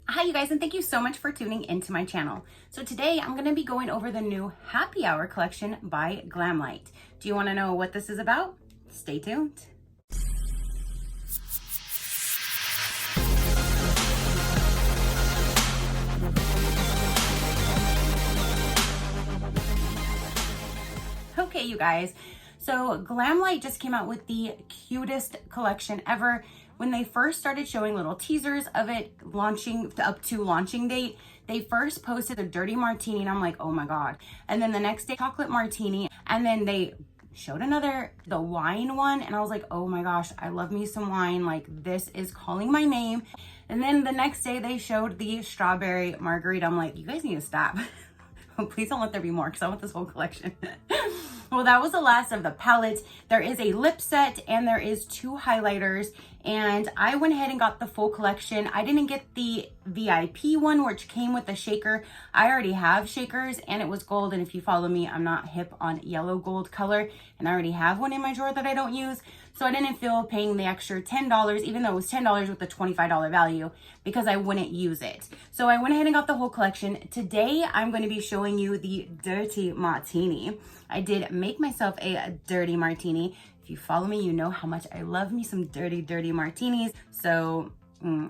Hi you guys, and thank you so much for tuning into my channel. So today I'm going to be going over the new Happy Hour collection by Glamlite. Do you want to know what this is about? Stay tuned. Okay, you guys, so Glamlite just came out with the cutest collection ever. When they first started showing little teasers of it launching up to launching date, they first posted a dirty martini and I'm like, oh my God. And then the next day, chocolate martini. And then they showed the wine one. And I was like, oh my gosh, I love me some wine. Like, this is calling my name. And then the next day they showed the strawberry margarita. I'm like, you guys need to stop. Please don't let there be more because I want this whole collection. Well, that was the last of the palettes. There is a lip set and there is 2 highlighters, and I went ahead and got the full collection. I didn't get the VIP one, which came with the shaker. I already have shakers and it was gold, and if you follow me, I'm not hip on yellow gold color, and I already have one in my drawer that I don't use. So I didn't feel paying the extra $10, even though it was $10 with the $25 value, because I wouldn't use it. So I went ahead and got the whole collection. Today, I'm going to be showing you the Dirty Martini. I did make myself a dirty martini. If you follow me, you know how much I love me some dirty martinis. So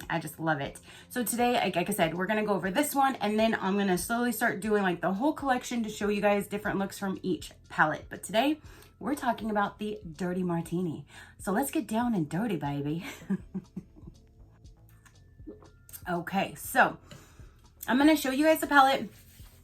I just love it. So today, like I said, we're going to go over this one, and then I'm going to slowly start doing like the whole collection to show you guys different looks from each palette. But today, we're talking about the Dirty Martini. So let's get down and dirty, baby. Okay, so I'm gonna show you guys the palette.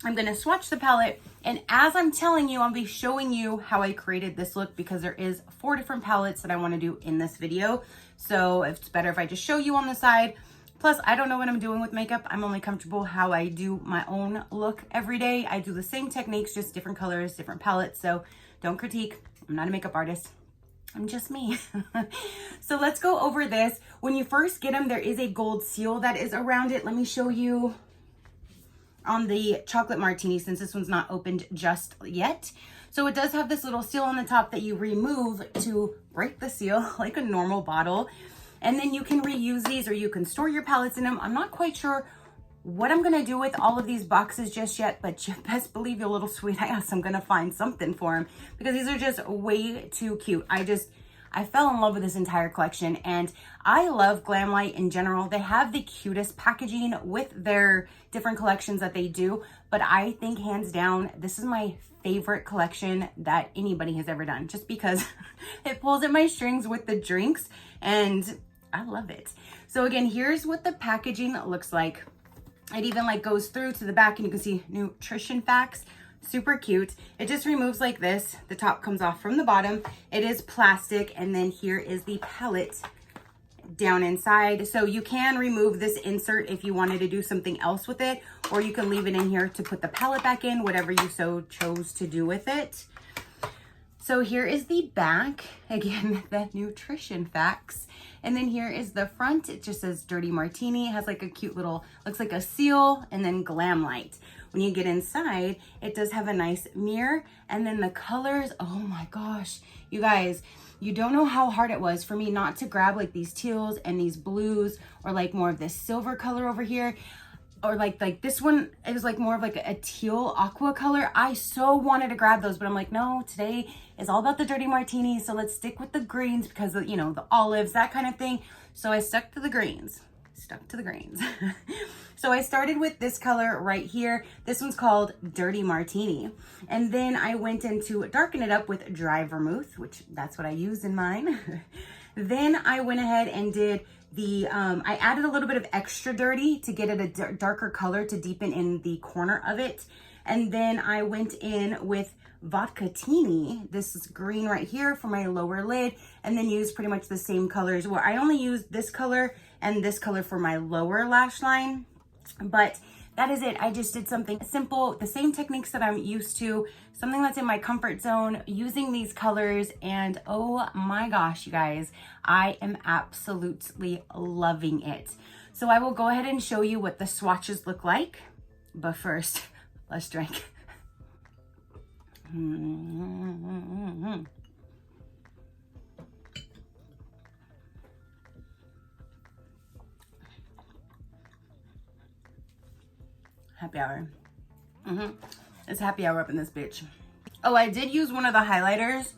I'm gonna swatch the palette. And as I'm telling you, I'll be showing you how I created this look, because there is 4 different palettes that I wanna do in this video. So it's better if I just show you on the side. Plus, I don't know what I'm doing with makeup. I'm only comfortable how I do my own look every day. I do the same techniques, just different colors, different palettes. So don't critique. I'm not a makeup artist. I'm just me. So let's go over this. When you first get them, there is a gold seal that is around it. Let me show you on the chocolate martini, since this one's not opened just yet. So it does have this little seal on the top that you remove to break the seal like a normal bottle. And then you can reuse these, or you can store your palettes in them. I'm not quite sure what I'm gonna do with all of these boxes just yet, but you best believe your little sweet ass, I'm gonna find something for them, because these are just way too cute. I fell in love with this entire collection, and I love Glamlite in general. They have the cutest packaging with their different collections that they do, but I think hands down, this is my favorite collection that anybody has ever done, just because it pulls at my strings with the drinks, and I love it. So again, here's what the packaging looks like. It even like goes through to the back, and you can see nutrition facts. Super cute. It just removes like this. The top comes off from the bottom. It is plastic, and then here is the palette down inside. So you can remove this insert if you wanted to do something else with it, or you can leave it in here to put the palette back in, whatever you so chose to do with it. So here is the back, again, the nutrition facts. And then here is the front. It just says Dirty Martini. It has like a cute little, looks like a seal, and then Glamlite. When you get inside, it does have a nice mirror. And then the colors, oh my gosh, you guys, you don't know how hard it was for me not to grab like these teals and these blues, or like more of this silver color over here. Or like this one, it was like more of like a teal aqua color. I so wanted to grab those, but I'm like, no, today is all about the Dirty Martini. So let's stick with the greens, because you know, the olives, that kind of thing. So I stuck to the greens. So I started with this color right here. This one's called Dirty Martini. And then I went in to darken it up with dry vermouth, which that's what I use in mine. Then I went ahead and did the, I added a little bit of extra dirty to get it a darker color to deepen in the corner of it. And then I went in with Vodka-tini. This is green right here for my lower lid, and then use pretty much the same colors. Well, I only used this color and this color for my lower lash line, but that is it. I just did something simple, the same techniques that I'm used to, something that's in my comfort zone, using these colors, and oh my gosh, you guys, I am absolutely loving it. So I will go ahead and show you what the swatches look like, but first, let's drink. Happy hour. It's happy hour up in this bitch. Oh, I did use one of the highlighters.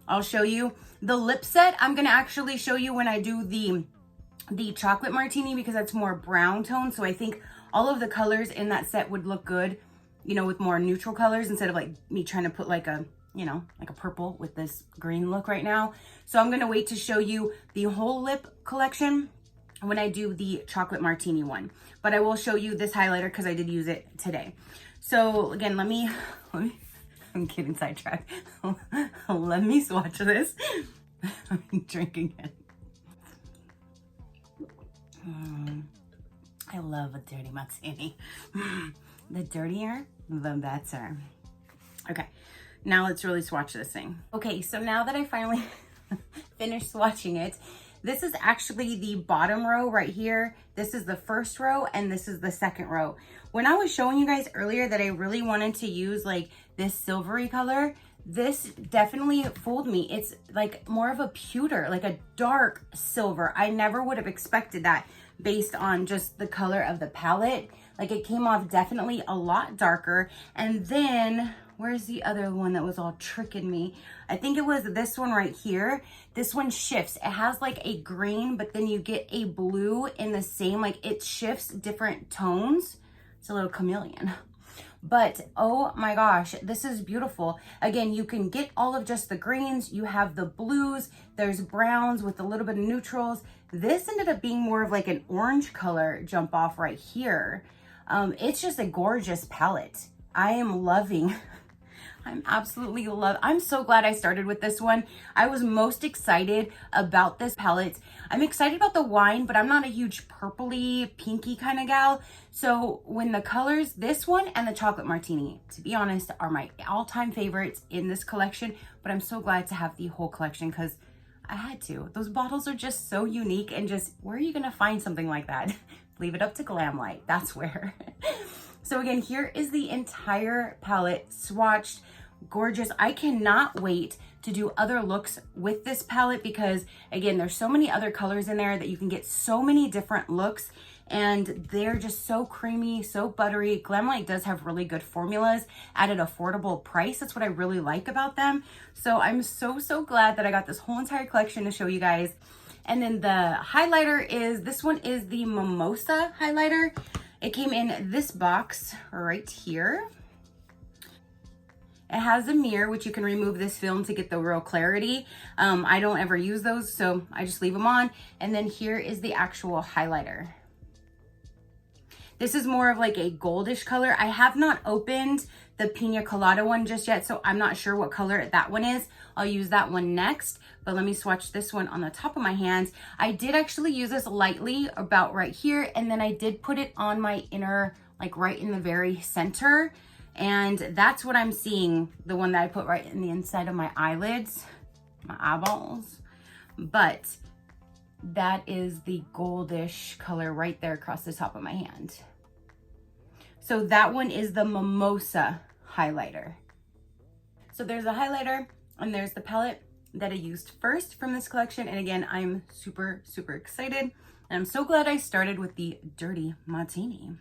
I'll show you. The lip set, I'm gonna actually show you when I do the chocolate martini because that's more brown tone. So I think all of the colors in that set would look good, you know, with more neutral colors instead of like me trying to put like a, you know, like a purple with this green look right now. So I'm gonna wait to show you the whole lip collection when I do the chocolate martini one. But I will show you this highlighter because I did use it today. So again, let me I'm getting sidetracked. Let me swatch this. I'm drinking it. I love a dirty martini. The dirtier, the better. Okay, now let's really swatch this thing. Okay, so now that I finally finished swatching it, this is actually the bottom row right here. This is the first row and this is the second row. When I was showing you guys earlier that I really wanted to use like this silvery color, this definitely fooled me. It's like more of a pewter, like a dark silver. I never would have expected that based on just the color of the palette. Like it came off definitely a lot darker. And then where's the other one that was all tricking me? I think it was this one right here. This one shifts. It has like a green, but then you get a blue in the same, like it shifts different tones. It's a little chameleon. But oh my gosh, this is beautiful. Again, you can get all of just the greens. You have the blues. There's browns with a little bit of neutrals. This ended up being more of like an orange color jump off right here. It's just a gorgeous palette. I am loving. I'm so glad I started with this one. I was most excited about this palette. I'm excited about the wine, but I'm not a huge purpley, pinky kind of gal. So when the colors, this one and the chocolate martini, to be honest, are my all-time favorites in this collection. But I'm so glad to have the whole collection because I had to. Those bottles are just so unique and just, where are you gonna find something like that? Leave it up to Glamlite, that's where. So again, here is the entire palette swatched. Gorgeous. I cannot wait to do other looks with this palette because again, there's so many other colors in there that you can get so many different looks and they're just so creamy, so buttery. Glamlite does have really good formulas at an affordable price. That's what I really like about them. So I'm so glad that I got this whole entire collection to show you guys. And then the highlighter is, this one is the Mimosa highlighter. It came in this box right here. It has a mirror, which you can remove this film to get the real clarity. I don't ever use those, so I just leave them on. And then here is the actual highlighter. This is more of like a goldish color. I have not opened the Pina Colada one just yet, so I'm not sure what color that one is. I'll use that one next, but let me swatch this one on the top of my hands. I did actually use this lightly about right here, and then I did put it on my inner, like right in the very center. And that's what I'm seeing, the one that I put right in the inside of my eyelids, my eyeballs. But that is the goldish color right there across the top of my hand. So that one is the Mimosa highlighter. So there's a highlighter and there's the palette that I used first from this collection. And again, I'm super excited. And I'm so glad I started with the Dirty Martini.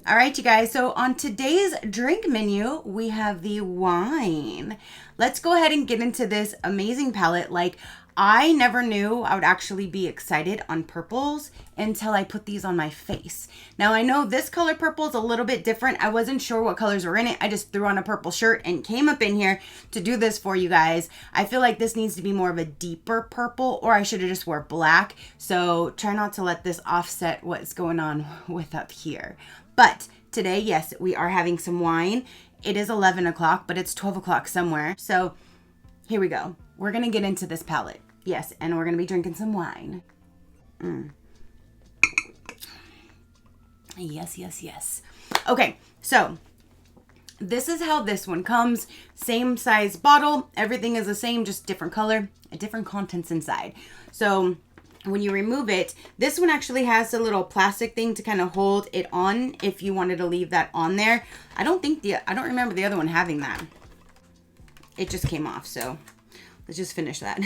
All right, you guys, so on today's drink menu, we have the wine. Let's go ahead and get into this amazing palette. Like, I never knew I would actually be excited on purples until I put these on my face. Now, I know this color purple is a little bit different. I wasn't sure what colors were in it. I just threw on a purple shirt and came up in here to do this for you guys. I feel like this needs to be more of a deeper purple, or I should have just wore black. So try not to let this offset what's going on with up here. But today, yes, we are having some wine. It is 11 o'clock, but it's 12 o'clock somewhere. So here we go. We're going to get into this palette. Yes, and we're going to be drinking some wine. Yes. Okay, so this is how this one comes. Same size bottle. Everything is the same, just different color, different contents inside. So when you remove it, this one actually has a little plastic thing to kind of hold it on if you wanted to leave that on there. I don't remember the other one having that. It just came off, so let's just finish that.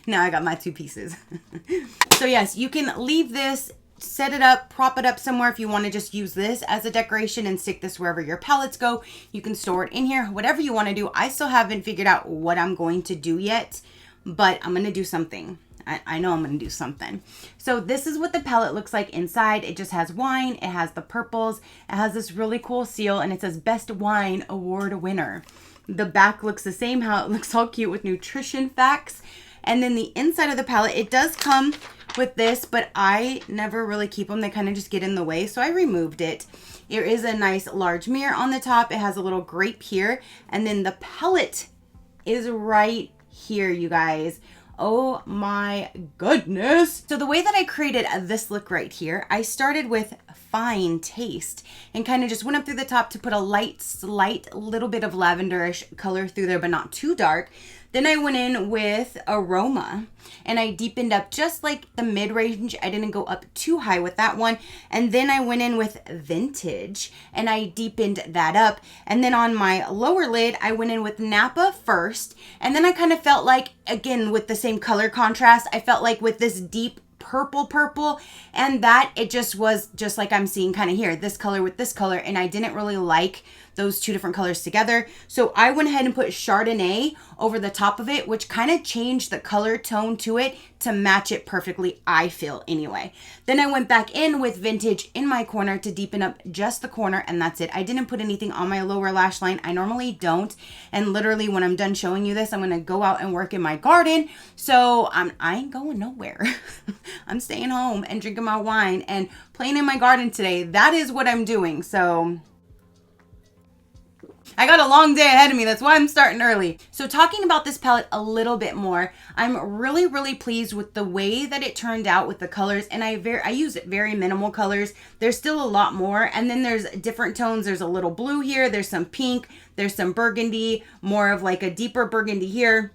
Now I got my 2 pieces. So yes, you can leave this, set it up, prop it up somewhere if you want to just use this as a decoration and stick this wherever your palettes go. You can store it in here, whatever you want to do. I still haven't figured out what I'm going to do yet, but I'm going to do something. I know I'm going to do something. So this is what the palette looks like inside. It just has wine. It has the purples. It has this really cool seal and it says Best Wine Award winner. The back looks the same, how it looks all cute with nutrition facts. And then the inside of the palette, it does come with this, but I never really keep them. They kind of just get in the way, so I removed it. There is a nice large mirror on the top. It has a little grape here, and then the palette is right here, you guys. Oh my goodness. So the way that I created this look right here, I started with Fine Taste and kind of just went up through the top to put a slight little bit of lavenderish color through there, but not too dark. Then I went in with Aroma and I deepened up just like the mid-range. I didn't go up too high with that one. And then I went in with Vintage and I deepened that up. And then on my lower lid, I went in with Napa first. And then I kind of felt like, again, with the same color contrast, I felt like with this deep purple and that it just was just like I'm seeing kind of here, this color with this color, and I didn't really like those 2 different colors together. So I went ahead and put Chardonnay over the top of it, which kind of changed the color tone to it to match it perfectly, I feel anyway. Then I went back in with Vintage in my corner to deepen up just the corner, and that's it. I didn't put anything on my lower lash line. I normally don't. And literally when I'm done showing you this, I'm going to go out and work in my garden. So I ain't going nowhere. I'm staying home and drinking my wine and playing in my garden today. That is what I'm doing. So I got a long day ahead of me. That's why I'm starting early. So talking about this palette a little bit more, I'm really pleased with the way that it turned out with the colors. And I use very minimal colors. There's still a lot more. And then there's different tones. There's a little blue here. There's some pink. There's some burgundy, more of like a deeper burgundy here.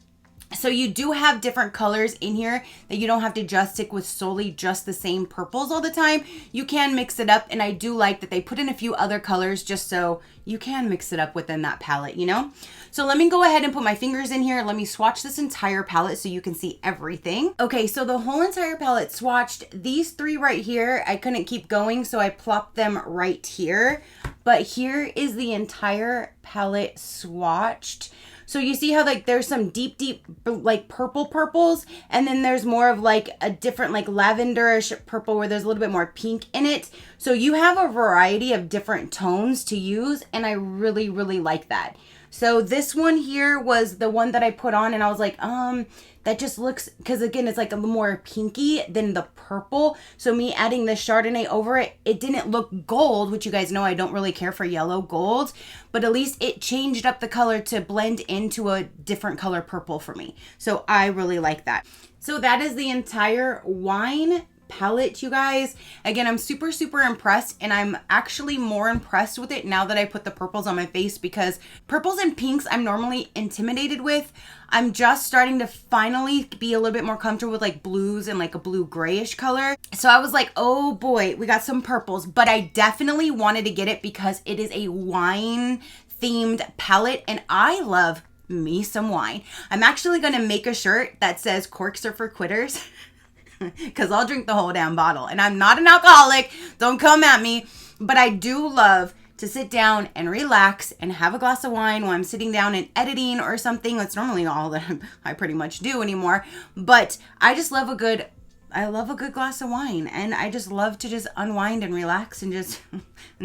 So you do have different colors in here that you don't have to just stick with solely just the same purples all the time. You can mix it up, and I do like that they put in a few other colors just so you can mix it up within that palette, you know? So let me go ahead and put my fingers in here. Let me swatch this entire palette so you can see everything. Okay, so the whole entire palette swatched. These 3 right here, I couldn't keep going, so I plopped them right here. But here is the entire palette swatched. So you see how like there's some deep like purples, and then there's more of like a different like lavenderish purple where there's a little bit more pink in it. So you have a variety of different tones to use, and I really like that. So this one here was the one that I put on, and I was like, that just looks, because again, it's like a little more pinky than the purple. So me adding the Chardonnay over it, it didn't look gold, which you guys know I don't really care for yellow gold, but at least it changed up the color to blend into a different color purple for me. So I really like that. So that is the entire wine palette, you guys. Again, I'm super impressed, and I'm actually more impressed with it now that I put the purples on my face, because purples and pinks I'm normally intimidated with. I'm just starting to finally be a little bit more comfortable with like blues and like a blue grayish color. So I was like, oh boy, we got some purples, but I definitely wanted to get it because it is a wine themed palette, and I love me some wine. I'm actually going to make a shirt that says corks are for quitters. Because I'll drink the whole damn bottle, and I'm not an alcoholic, don't come at me, but I do love to sit down and relax and have a glass of wine while I'm sitting down and editing or something. That's normally all that I pretty much do anymore, but I just love I love a good glass of wine, and I just love to just unwind and relax and just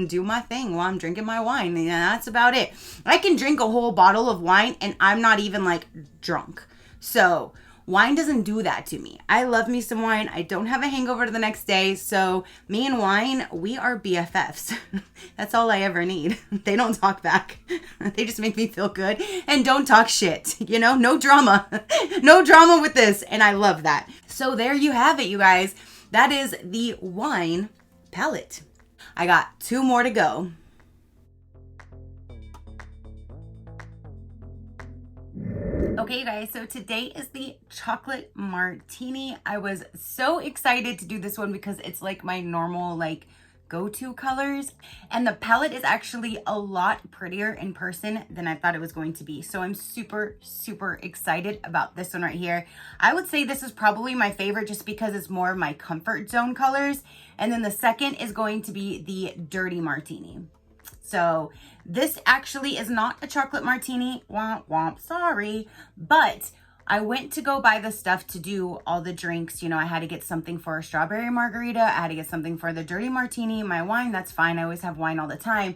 do my thing while I'm drinking my wine, and that's about it. I can drink a whole bottle of wine and I'm not even like drunk. So wine doesn't do that to me. I love me some wine. I don't have a hangover the next day. So me and wine, we are BFFs. That's all I ever need. They don't talk back. They just make me feel good and don't talk shit. You know, no drama. No drama with this. And I love that. So there you have it, you guys. That is the wine palette. I got 2 more to go. Okay, you guys, so today is the chocolate martini. I was so excited to do this one because it's like my normal like go-to colors. And the palette is actually a lot prettier in person than I thought it was going to be. So I'm super, super excited about this one right here. I would say this is probably my favorite just because it's more of my comfort zone colors. And then the second is going to be the Dirty Martini. So this actually is not a chocolate martini, womp womp, sorry, but I went to go buy the stuff to do all the drinks. You know, I had to get something for a strawberry margarita. I had to get something for the dirty martini. My wine, that's fine. I always have wine all the time.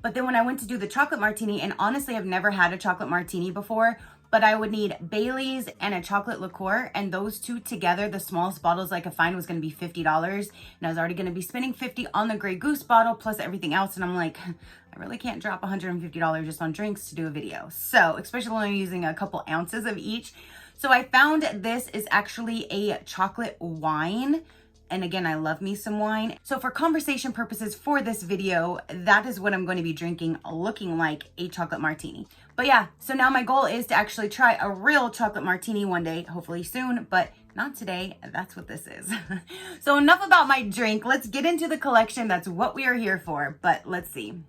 But then when I went to do the chocolate martini, and honestly, I've never had a chocolate martini before, but I would need Bailey's and a chocolate liqueur, and those two together, the smallest bottles I could find was going to be $50, and I was already going to be spending $50 on the Grey Goose bottle plus everything else, and I'm like, I really can't drop $150 just on drinks to do a video. So, especially when I'm using a couple ounces of each. So I found this is actually a chocolate wine. And again, I love me some wine. So for conversation purposes for this video, that is what I'm going to be drinking, looking like a chocolate martini. But yeah, so now my goal is to actually try a real chocolate martini one day, hopefully soon, but not today. That's what this is. So enough about my drink. Let's get into the collection. That's what we are here for, but let's see.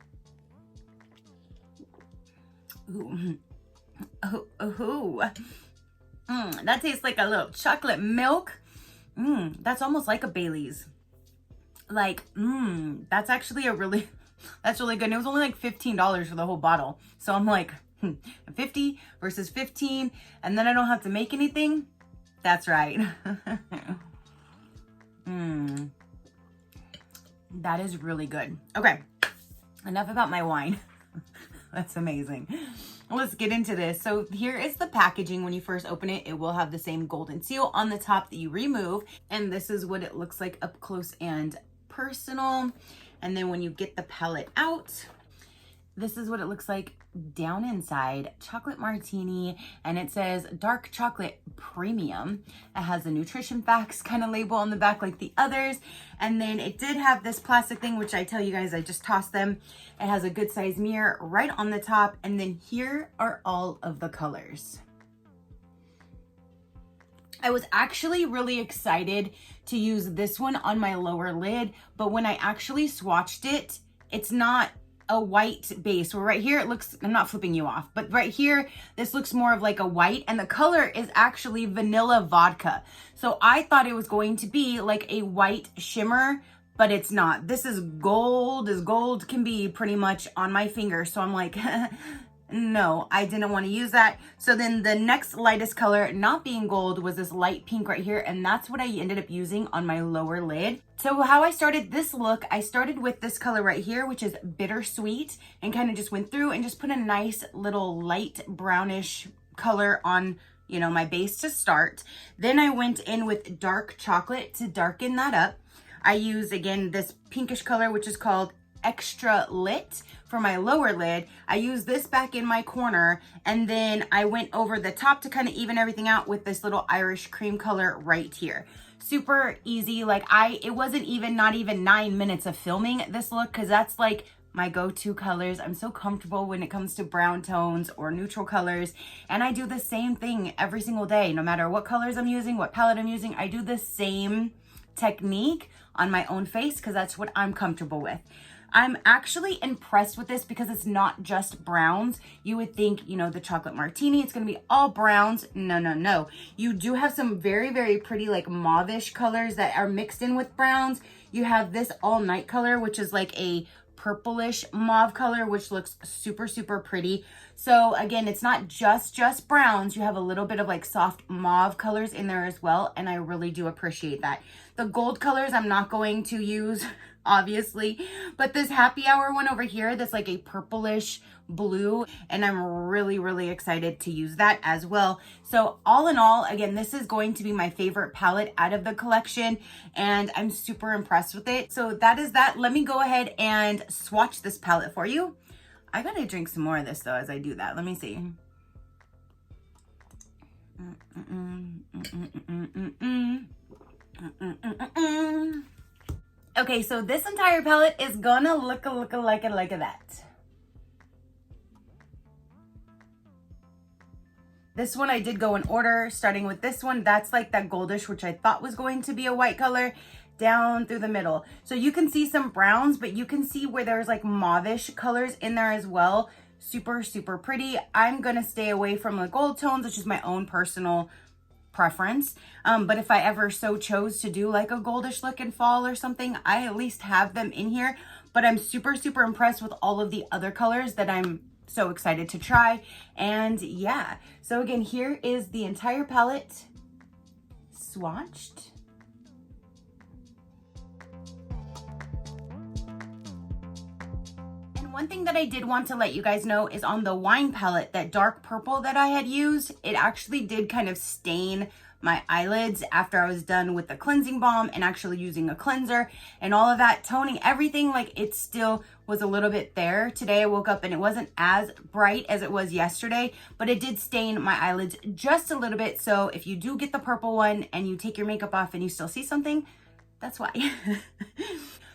Ooh. Oh, oh. That tastes like a little chocolate milk. That's almost like a Bailey's. Like, that's actually that's really good. And it was only like $15 for the whole bottle. So I'm like, 50 versus 15, and then I don't have to make anything. That's right. That is really good. Okay, enough about my wine. That's amazing. Let's get into this. So here is the packaging. When you first open it, it will have the same golden seal on the top that you remove. And this is what it looks like up close and personal. And then when you get the palette out, this is what it looks like down inside. Chocolate martini, and it says dark chocolate premium. It has a nutrition facts kind of label on the back like the others. And then it did have this plastic thing, which I tell you guys, I just tossed them. It has a good size mirror right on the top. And then here are all of the colors. I was actually really excited to use this one on my lower lid, but when I actually swatched it, it's not a white base. Where right here it looks, I'm not flipping you off, but right here this looks more of like a white, and the color is actually vanilla vodka. So I thought it was going to be like a white shimmer, but it's not. This is gold as gold can be pretty much on my finger. So I'm like, no, I didn't want to use that. So then the next lightest color, not being gold, was this light pink right here. And that's what I ended up using on my lower lid. So how I started this look, I started with this color right here, which is bittersweet, and kind of just went through and just put a nice little light brownish color on, you know, my base to start. Then I went in with dark chocolate to darken that up. I used, again, this pinkish color, which is called Extra Lit for my lower lid. I used this back in my corner, and then I went over the top to kind of even everything out with this little Irish cream color right here. Super easy. Like it wasn't even, not even 9 minutes of filming this look, because that's like my go-to colors. I'm so comfortable when it comes to brown tones or neutral colors, and I do the same thing every single day. No matter what colors I'm using, what palette I'm using, I do the same technique on my own face because that's what I'm comfortable with. I'm actually impressed with this because it's not just browns. You would think, you know, the chocolate martini, it's going to be all browns. No, no, no. You do have some very, very pretty like mauve-ish colors that are mixed in with browns. You have this all night color, which is like a purplish mauve color, which looks super, super pretty. So again, it's not just browns. You have a little bit of like soft mauve colors in there as well. And I really do appreciate that. The gold colors I'm not going to use, obviously, but this happy hour one over here, that's like a purplish blue, and I'm really, really excited to use that as well. So all in all, again, this is going to be my favorite palette out of the collection, and I'm super impressed with it. So that is that. Let me go ahead and swatch this palette for you. I gotta drink some more of this though as I do that. Let me see. Okay, so this entire palette is gonna look like that. This one I did go in order, starting with this one. That's like that goldish, which I thought was going to be a white color. down through the middle. So you can see some browns, but you can see where there's like mauvish colors in there as well. Super, super pretty. I'm gonna stay away from the gold tones, which is my own personal preference. But if I ever so chose to do like a goldish look in fall or something, I at least have them in here. But I'm super, super impressed with all of the other colors that I'm so excited to try. And yeah, so again, here is the entire palette swatched. And one thing that I did want to let you guys know is on the wine palette, that dark purple that I had used, it actually did kind of stain my eyelids after I was done with the cleansing balm and actually using a cleanser and all of that, toning everything. Like, it still was a little bit there. Today I woke up and it wasn't as bright as it was yesterday, but it did stain my eyelids just a little bit. So if you do get the purple one and you take your makeup off and you still see something, that's why.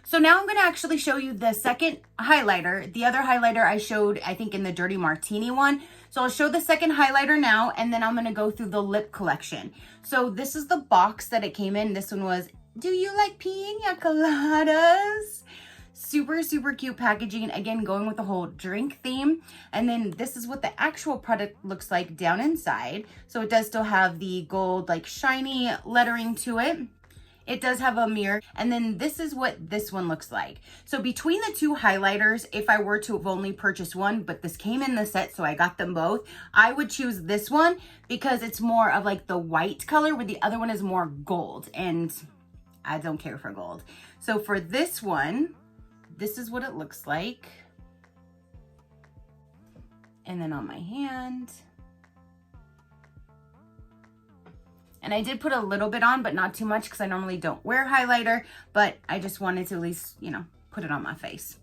So now I'm going to actually show you the second highlighter. The other highlighter I showed, I think, in the Dirty Martini one. So I'll show the second highlighter now, and then I'm going to go through the lip collection. So this is the box that it came in. This one was, do you like piña coladas? Super, super cute packaging. Again, going with the whole drink theme. And then this is what the actual product looks like down inside. So it does still have the gold, like, shiny lettering to it. It does have a mirror. And then this is what this one looks like. So between the two highlighters, if I were to have only purchased one, but this came in the set, so I got them both, I would choose this one because it's more of like the white color, where the other one is more gold. And I don't care for gold. So for this one, this is what it looks like. And then on my hand. And I did put a little bit on, but not too much because I normally don't wear highlighter, but I just wanted to at least, you know, put it on my face.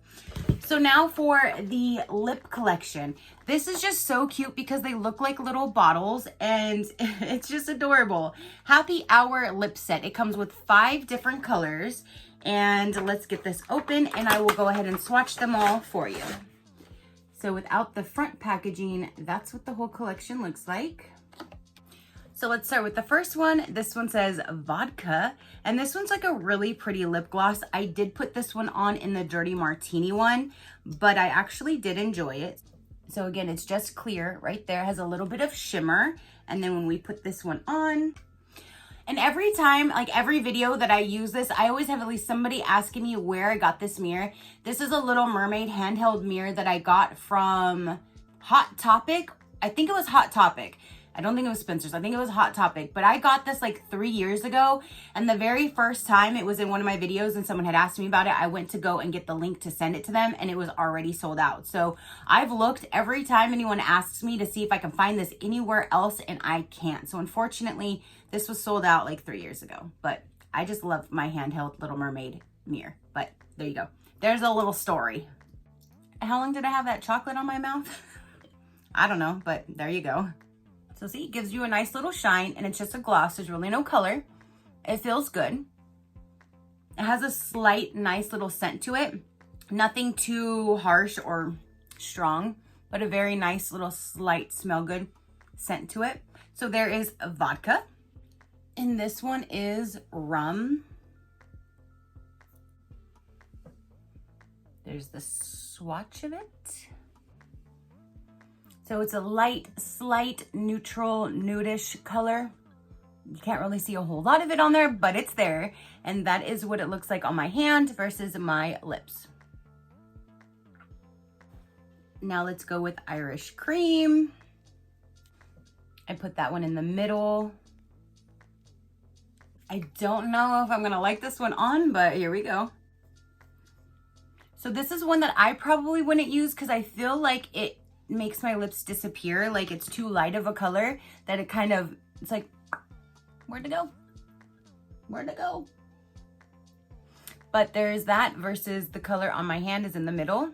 So now for the lip collection. This is just so cute because they look like little bottles and it's just adorable. Happy Hour lip set. It comes with 5 different colors, and let's get this open and I will go ahead and swatch them all for you. So without the front packaging, that's what the whole collection looks like. So let's start with the first one. This one says vodka, and this one's like a really pretty lip gloss. I did put this one on in the Dirty Martini one, but I actually did enjoy it. So again, it's just clear right there, has a little bit of shimmer. And then when we put this one on, and every time, like every video that I use this, I always have at least somebody asking me where I got this mirror. This is a Little Mermaid handheld mirror that I got from Hot Topic. I think it was Hot Topic. I don't think it was Spencer's. I think it was Hot Topic. But I got this like 3 years ago. And the very first time it was in one of my videos and someone had asked me about it, I went to go and get the link to send it to them, and it was already sold out. So I've looked every time anyone asks me to see if I can find this anywhere else, and I can't. So unfortunately, this was sold out like 3 years ago. But I just love my handheld Little Mermaid mirror. But there you go. There's a little story. How long did I have that chocolate on my mouth? I don't know, but there you go. So see, it gives you a nice little shine, and it's just a gloss. There's really no color. It feels good. It has a slight, nice little scent to it. Nothing too harsh or strong, but a very nice little slight smell good scent to it. So there is vodka. And this one is rum. There's the swatch of it. So it's a light, slight, neutral, nudish color. You can't really see a whole lot of it on there, but it's there. And that is what it looks like on my hand versus my lips. Now let's go with Irish Cream. I put that one in the middle. I don't know if I'm gonna like this one on, but here we go. So this is one that I probably wouldn't use because I feel like it makes my lips disappear. Like it's too light of a color that it kind of, it's like, where'd it go? Where'd it go? But there's that versus the color on my hand is in the middle.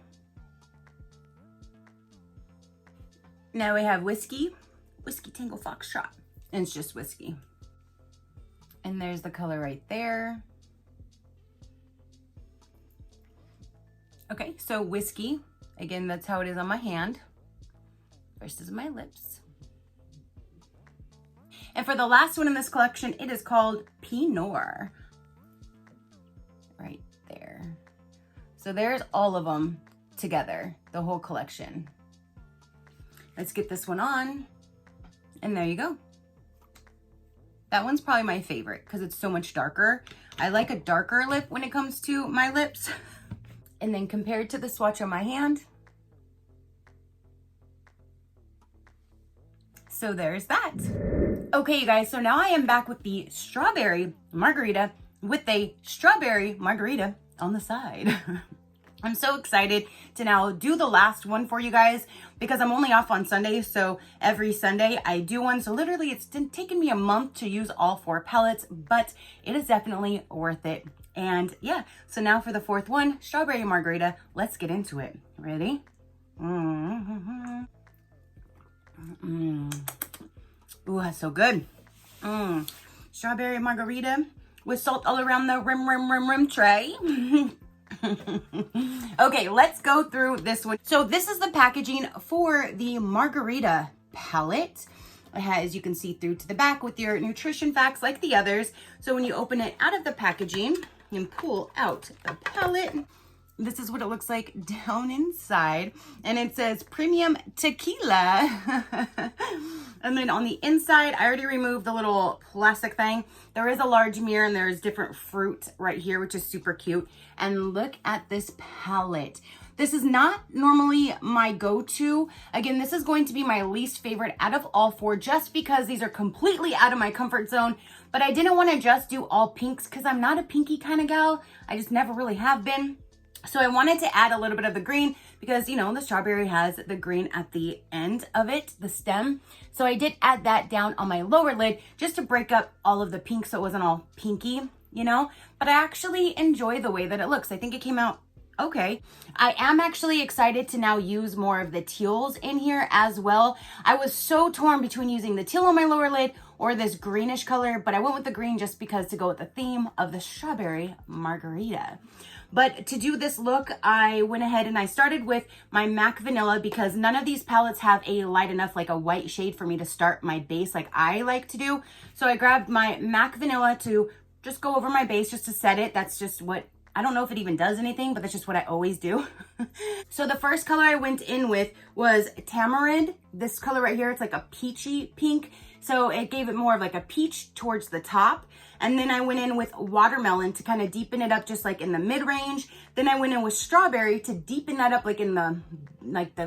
Now we have Whiskey Tango Foxtrot, and it's just whiskey. And there's the color right there. Okay, so Whiskey, again, that's how it is on my hand versus my lips. And for the last one in this collection, it is called Pinot Noir. So there's all of them together, the whole collection. Let's get this one on. And there you go. That one's probably my favorite because it's so much darker. I like a darker lip when it comes to my lips. And then compared to the swatch on my hand. So there's that. Okay, you guys, so now I am back with the strawberry margarita with a strawberry margarita on the side. I'm so excited to now do the last one for you guys because I'm only off on Sundays. So every Sunday I do one. So literally it's taken me a month to use all 4 palettes, but it is definitely worth it. And yeah, so now for the 4th one, strawberry margarita, let's get into it. Ready? Ooh, that's so good. Strawberry margarita with salt all around the rim tray. Okay, let's go through this one. So this is the packaging for the Margarita palette. It has, you can see through to the back with your nutrition facts like the others. So when you open it out of the packaging, you can pull out the palette. This is what it looks like down inside. And it says premium tequila. And then on the inside, I already removed the little plastic thing. There is a large mirror and there's different fruit right here, which is super cute. And look at this palette. This is not normally my go-to. Again, this is going to be my least favorite out of all 4 just because these are completely out of my comfort zone. But I didn't want to just do all pinks because I'm not a pinky kind of gal. I just never really have been. So I wanted to add a little bit of the green because, you know, the strawberry has the green at the end of it, the stem. So I did add that down on my lower lid just to break up all of the pink so it wasn't all pinky, you know. But I actually enjoy the way that it looks. I think it came out okay. I am actually excited to now use more of the teals in here as well. I was so torn between using the teal on my lower lid or this greenish color, but I went with the green just because to go with the theme of the strawberry margarita. But to do this look, I went ahead and I started with my MAC Vanilla because none of these palettes have a light enough, like a white shade for me to start my base like I like to do. So I grabbed my MAC Vanilla to just go over my base just to set it. That's just what, I don't know if it even does anything, but that's just what I always do. So the first color I went in with was Tamarind. This color right here, it's like a peachy pink. So it gave it more of like a peach towards the top. And then I went in with Watermelon to kind of deepen it up just like in the mid-range. Then I went in with Strawberry to deepen that up like in the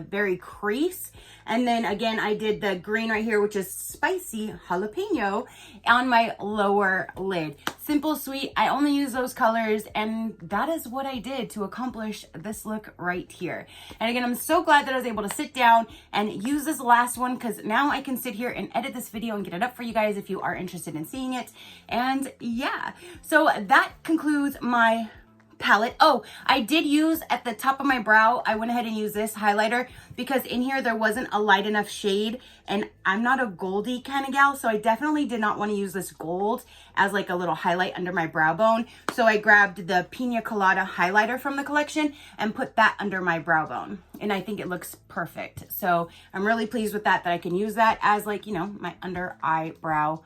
very crease. And then again, I did the green right here, which is Spicy Jalapeno on my lower lid. Simple, sweet. I only use those colors and that is what I did to accomplish this look right here. And again, I'm so glad that I was able to sit down and use this last one because now I can sit here and edit this video and get it up for you guys if you are interested in seeing it. And yeah, so that concludes my palette. Oh, I did use at the top of my brow, I went ahead and used this highlighter because in here there wasn't a light enough shade and I'm not a goldy kind of gal, so I definitely did not want to use this gold as like a little highlight under my brow bone. So I grabbed the Pina Colada highlighter from the collection and put that under my brow bone. And I think it looks perfect. So I'm really pleased with that I can use that as like, you know, my under eyebrow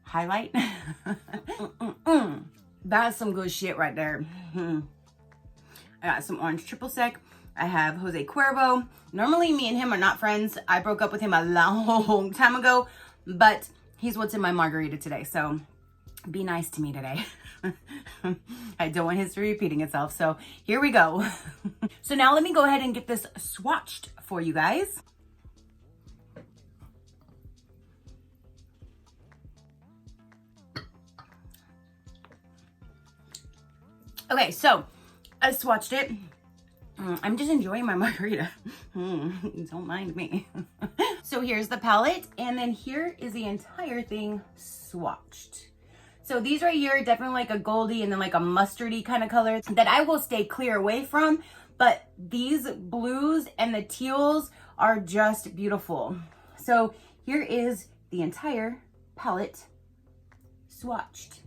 highlight. That's some good shit right there. I got some orange triple sec. I have Jose Cuervo. Normally me and him are not friends. I broke up with him a long time ago, but he's what's in my margarita today. So be nice to me today. I don't want history repeating itself. So here we go. So now let me go ahead and get this swatched for you guys. Okay, so I swatched it. I'm just enjoying my margarita. Don't mind me. So here's the palette, and then here is the entire thing swatched. So these right here are definitely like a goldie and then like a mustardy kind of color that I will stay clear away from. But these blues and the teals are just beautiful. So here is the entire palette swatched.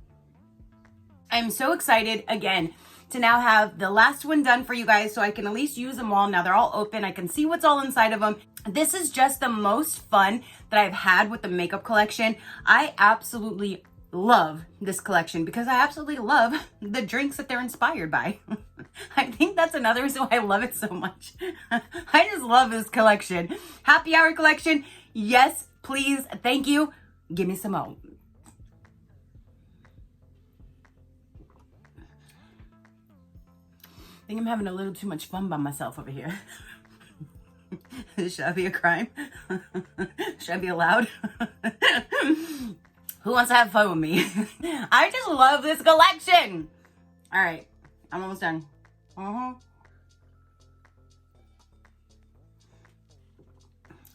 I'm so excited again to now have the last one done for you guys so I can at least use them all. Now they're all open. I can see what's all inside of them. This is just the most fun that I've had with the makeup collection. I absolutely love this collection because I absolutely love the drinks that they're inspired by. I think that's another reason why I love it so much. I just love this collection. Happy hour collection. Yes, please. Thank you. Give me some more. I think I'm having a little too much fun by myself over here. Should I be a crime? Should I be allowed? Who wants to have fun with me? I just love this collection. All right, I'm almost done. All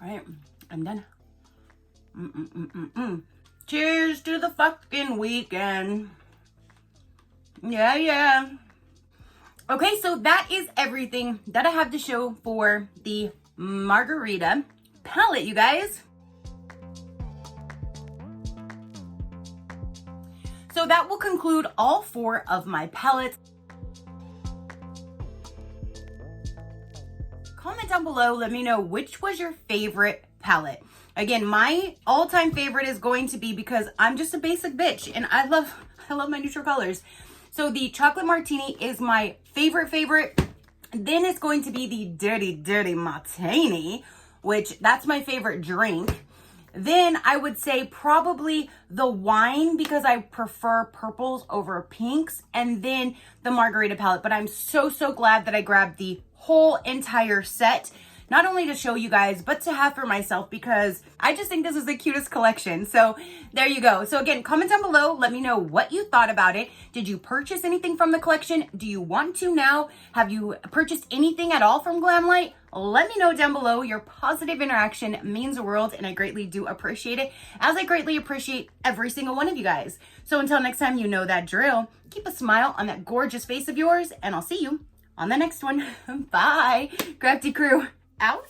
right, I'm done. Cheers to the fucking weekend. Yeah, yeah. Okay, so that is everything that I have to show for the Margarita palette, you guys. So that will conclude all 4 of my palettes. Comment down below, let me know which was your favorite palette. Again, my all-time favorite is going to be, because I'm just a basic bitch and I love my neutral colors. So the chocolate martini is my favorite. Then it's going to be the dirty martini, which that's my favorite drink. Then I would say probably the wine, because I prefer purples over pinks, and then the Margarita palette. But I'm so glad that I grabbed the whole entire set, not only to show you guys, but to have for myself, because I just think this is the cutest collection. So there you go. So again, comment down below. Let me know what you thought about it. Did you purchase anything from the collection? Do you want to now? Have you purchased anything at all from Glamlite? Let me know down below. Your positive interaction means the world, and I greatly do appreciate it, as I greatly appreciate every single one of you guys. So until next time, you know that drill. Keep a smile on that gorgeous face of yours, and I'll see you on the next one. Bye. Crafty crew out.